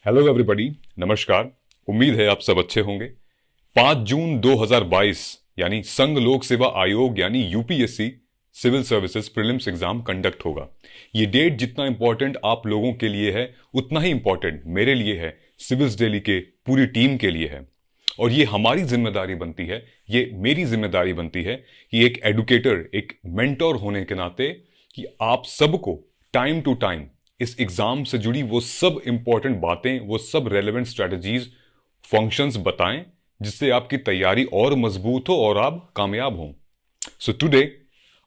Hello everybody, नमस्कार। उम्मीद है आप सब अच्छे होंगे। 5 जून 2022 यानी संघ लोक सेवा आयोग यानी UPSC civil services prelims exam conduct होगा। ये डेट जितना इंपॉर्टेंट आप लोगों के लिए है उतना ही इंपॉर्टेंट मेरे लिए है, सिविल्स डेली के पूरी टीम के लिए है। और ये हमारी जिम्मेदारी बनती है, ये मेरी जिम्मेदारी बनती है कि एक एडुकेटर, एक मेंटोर होने के नाते कि आप सबको टाइम टू टाइम इस एग्जाम से जुड़ी वो सब इंपॉर्टेंट बातें, वो सब रेलेवेंट स्ट्रेटजीज, फंक्शंस बताएं जिससे आपकी तैयारी और मजबूत हो और आप कामयाब हों। So today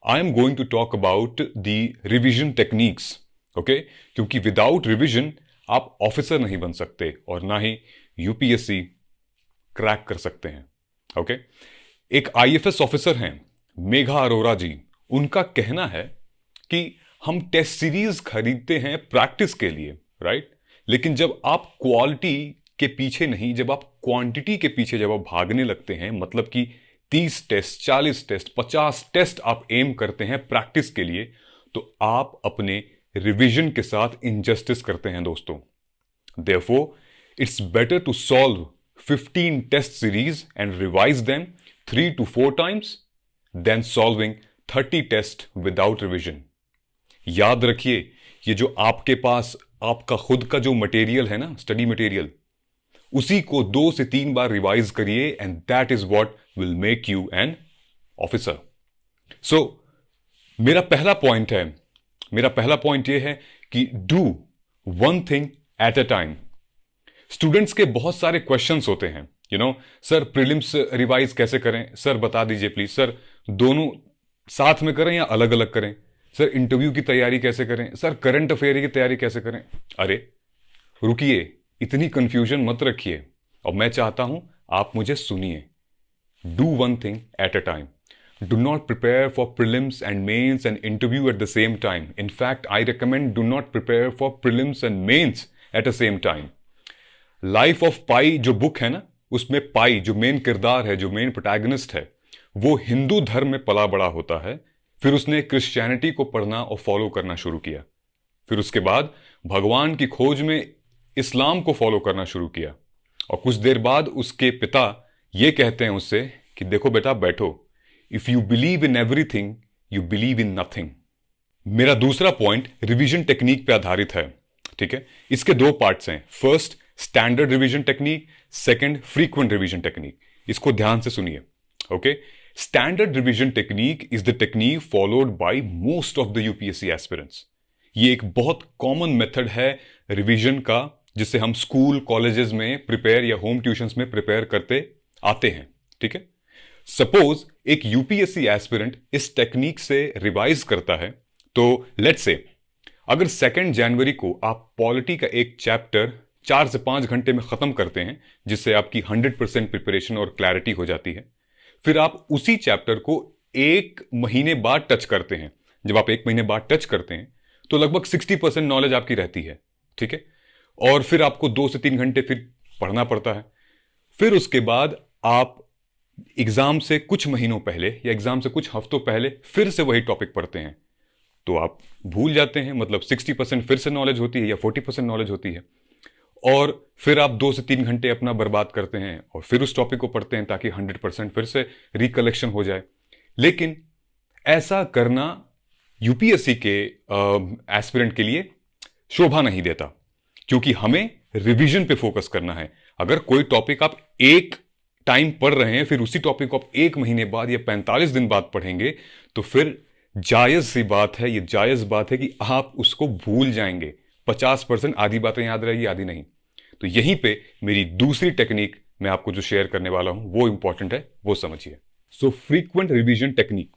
I am going to talk about the revision techniques. Okay, क्योंकि विदाउट रिवीजन आप ऑफिसर नहीं बन सकते और ना ही यूपीएससी क्रैक कर सकते हैं। ओके, एक आईएफएस ऑफिसर हैं मेघा अरोरा जी, उनका कहना है कि हम टेस्ट सीरीज खरीदते हैं प्रैक्टिस के लिए, राइट? लेकिन जब आप क्वालिटी के पीछे नहीं, जब आप क्वांटिटी के पीछे जब आप भागने लगते हैं, मतलब कि 30 टेस्ट, 40 टेस्ट, 50 टेस्ट आप एम करते हैं प्रैक्टिस के लिए, तो आप अपने रिवीजन के साथ इनजस्टिस करते हैं दोस्तों। Therefore it's better to solve 15 test series and revise them 3 to 4 times than solving 30 test without revision. याद रखिए, ये जो आपके पास आपका खुद का जो मटेरियल है ना, स्टडी मटेरियल, उसी को 2 से 3 बार रिवाइज करिए and that is what will make you an officer. So मेरा पहला पॉइंट ये है कि do one thing at a time. Students के बहुत सारे क्वेश्चंस होते हैं, सर प्रीलिम्स रिवाइज कैसे करें, सर बता दीजिए प्लीज, सर दोनों साथ में करें या अलग अलग करें, सर इंटरव्यू की तैयारी कैसे करें, सर करंट अफेयर की तैयारी कैसे करें। अरे रुकिए, इतनी कंफ्यूजन मत रखिए और मैं चाहता हूं आप मुझे सुनिए। Do one thing at a time. Do not prepare for prelims and mains and interview at the same time. In fact I recommend do not prepare for prelims and mains at the same time. Life of pi जो book है ना, उसमें पाई जो main किरदार है, जो main protagonist है, वो हिंदू धर्म में पला बड़ा होता है। फिर उसने क्रिश्चियनिटी को पढ़ना और फॉलो करना शुरू किया। फिर उसके बाद भगवान की खोज में इस्लाम को फॉलो करना शुरू किया। और कुछ देर बाद उसके पिता ये कहते हैं उससे कि देखो बेटा बैठो, if you believe in everything you believe in nothing. मेरा दूसरा पॉइंट रिवीजन टेक्निक पे आधारित है। ठीक है, इसके 2 पार्ट्स हैं। First standard revision technique, second frequent revision technique. इसको ध्यान से सुनिए। Okay, standard revision technique is the technique followed by most of the UPSC aspirants. ये एक बहुत कॉमन मेथड है रिवीजन का, जिसे हम स्कूल कॉलेजेस में प्रिपेयर या होम ट्यूशंस में प्रिपेयर करते आते हैं। ठीक है, सपोज एक यूपीएससी एस्पिरेंट इस टेक्निक से रिवाइज करता है, तो लेट्स से अगर 2 जनवरी को आप पॉलिटी का एक चैप्टर 4 से 5 घंटे में खत्म करते हैं, जिससे आपकी 100% प्रिपरेशन और क्लैरिटी हो जाती है, फिर आप उसी चैप्टर को 1 महीने बाद टच करते हैं। जब आप 1 महीने बाद टच करते हैं तो लगभग 60% नॉलेज आपकी रहती है। ठीक है, और फिर आपको 2 से 3 घंटे फिर पढ़ना पड़ता है। फिर उसके बाद आप एग्जाम से कुछ महीनों पहले या एग्जाम से कुछ हफ्तों पहले फिर से वही टॉपिक पढ़ते हैं, तो आप भूल जाते हैं। मतलब 60% फिर से नॉलेज होती है या 40% नॉलेज होती है। और फिर आप 2 से 3 घंटे अपना बर्बाद करते हैं और फिर उस टॉपिक को पढ़ते हैं ताकि 100% फिर से रिकलेक्शन हो जाए। लेकिन ऐसा करना यूपीएससी के एस्पिरेंट के लिए शोभा नहीं देता, क्योंकि हमें रिवीजन पे फोकस करना है। अगर कोई टॉपिक आप एक टाइम पढ़ रहे हैं, फिर उसी टॉपिक को आप 1 महीने बाद या 45 दिन बाद पढ़ेंगे, तो फिर जायज सी बात है, ये जायज बात है कि आप उसको भूल जाएंगे। 50% आधी बातें याद रहेगी, आधी नहीं। तो यहीं पे मेरी दूसरी टेक्निक मैं आपको जो शेयर करने वाला हूं वो इंपॉर्टेंट है, वो समझिए। सो फ्रीक्वेंट रिवीजन टेक्निक,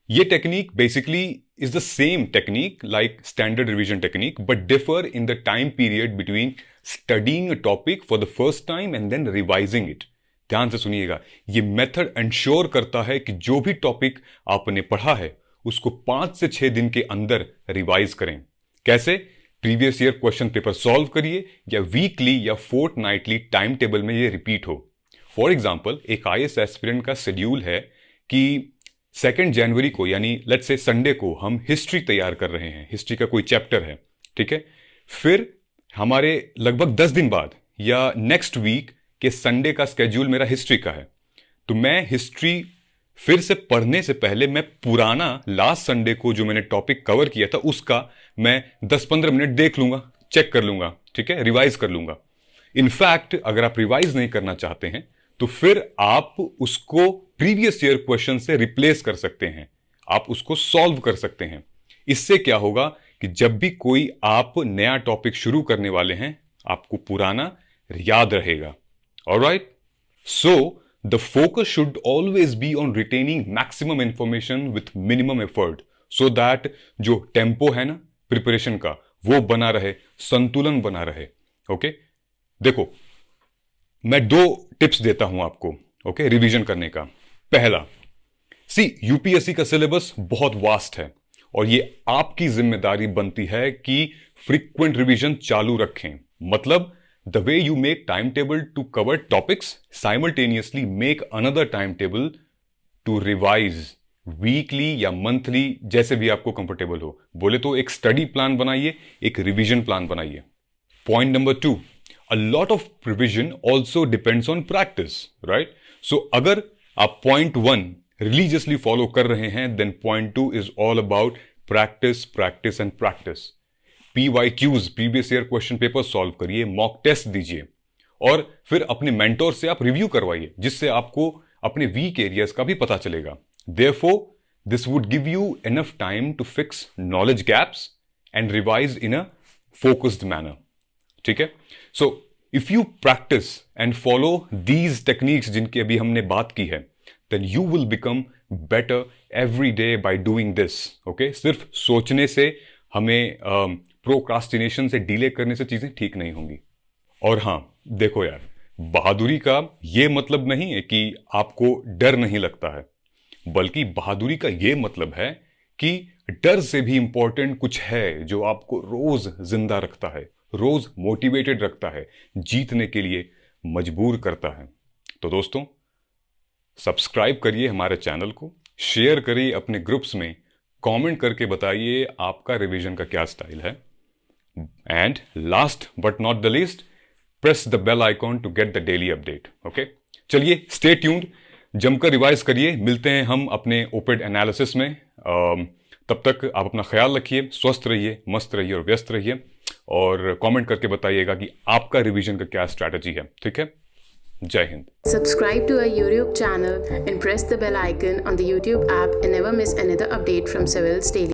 ये technique basically is the same technique like standard revision technique, but differ in the time period between studying a topic for the first time and then revising it. ध्यान से सुनिएगा, ये method ensure करता है कि जो भी टॉपिक आपने पढ़ा है उसको 5 से 6 दिन के अंदर रिवाइज करें। कैसे? Previous year question paper solve करिए या वीकली या फोर्टनाइटली टाइम टेबल में ये रिपीट हो। फॉर एग्जाम्पल, एक आईएएस एस्पिरेंट का शेड्यूल है कि 2 जनवरी को, यानी लेट्स से संडे को, हम हिस्ट्री तैयार कर रहे हैं, हिस्ट्री का कोई चैप्टर है। ठीक है, फिर हमारे लगभग 10 दिन बाद या नेक्स्ट वीक के संडे का स्केड्यूल मेरा हिस्ट्री का है, तो मैं हिस्ट्री फिर से पढ़ने से पहले मैं पुराना लास्ट संडे को जो मैंने टॉपिक कवर किया था उसका मैं 10-15 मिनट देख लूंगा, चेक कर लूंगा, ठीक है, रिवाइज कर लूंगा। इनफैक्ट अगर आप रिवाइज नहीं करना चाहते हैं तो फिर आप उसको प्रीवियस ईयर क्वेश्चन से रिप्लेस कर सकते हैं, आप उसको सॉल्व कर सकते हैं। इससे क्या होगा कि जब भी कोई आप नया टॉपिक शुरू करने वाले हैं आपको पुराना याद रहेगा। Alright, so the focus should always be on retaining maximum information with minimum effort so that जो टेम्पो है ना प्रिपरेशन का वो बना रहे, संतुलन बना रहे। ओके, देखो मैं 2 टिप्स देता हूं आपको, ओके, रिवीजन करने का। पहला, यूपीएससी का सिलेबस बहुत वास्ट है और ये आपकी जिम्मेदारी बनती है कि फ्रीक्वेंट रिवीजन चालू रखें। मतलब the way you make timetable to cover topics, simultaneously make another timetable to revise weekly या मंथली, जैसे भी आपको कंफर्टेबल हो। बोले तो एक स्टडी प्लान बनाइए, एक रिवीजन प्लान बनाइए। Point number 2, a lot of revision also depends on practice, right? So अगर आप पॉइंट 1 रिलीजियसली फॉलो कर रहे हैं, then point 2 is all about practice, practice and practice. PYQs, previous year question paper solve करिए, mock test दीजिए और फिर अपने मेंटोर से आप रिव्यू करवाइए, जिससे आपको अपने वीक एरियाज का भी पता चलेगा। Therefore, this would give you enough time to fix knowledge gaps and revise in a focused manner. ठीक है? So, if you practice and follow these techniques जिनकी अभी हमने बात की है, then you will become better every day by doing this. Okay? सिर्फ सोचने से हमें प्रोक्रास्टिनेशन से डिले करने से चीजें ठीक नहीं होंगी। और हां, देखो यार, बहादुरी का यह मतलब नहीं है कि आपको डर नहीं लगता है, बल्कि बहादुरी का यह मतलब है कि डर से भी इंपॉर्टेंट कुछ है जो आपको रोज जिंदा रखता है, रोज मोटिवेटेड रखता है, जीतने के लिए मजबूर करता है। तो दोस्तों, सब्सक्राइब करिए हमारे चैनल को, शेयर करिए अपने ग्रुप्स में, कमेंट करके बताइए आपका रिवीजन का क्या स्टाइल है। And last but not the least, press the bell icon to get the daily update. Okay, चलिए स्टे ट्यून्ड, जमकर रिवाइज करिए। मिलते हैं हम अपने ओपेड एनालिसिस में। तब तक आप अपना ख्याल रखिए, स्वस्थ रहिए, मस्त रहिए और व्यस्त रहिए, और कमेंट करके बताइएगा कि आपका रिवीजन का क्या स्ट्रैटेजी है। ठीक है, जय Hind. Subscribe to our YouTube channel and press the bell icon on the YouTube app and never miss another update from Civil's Daily.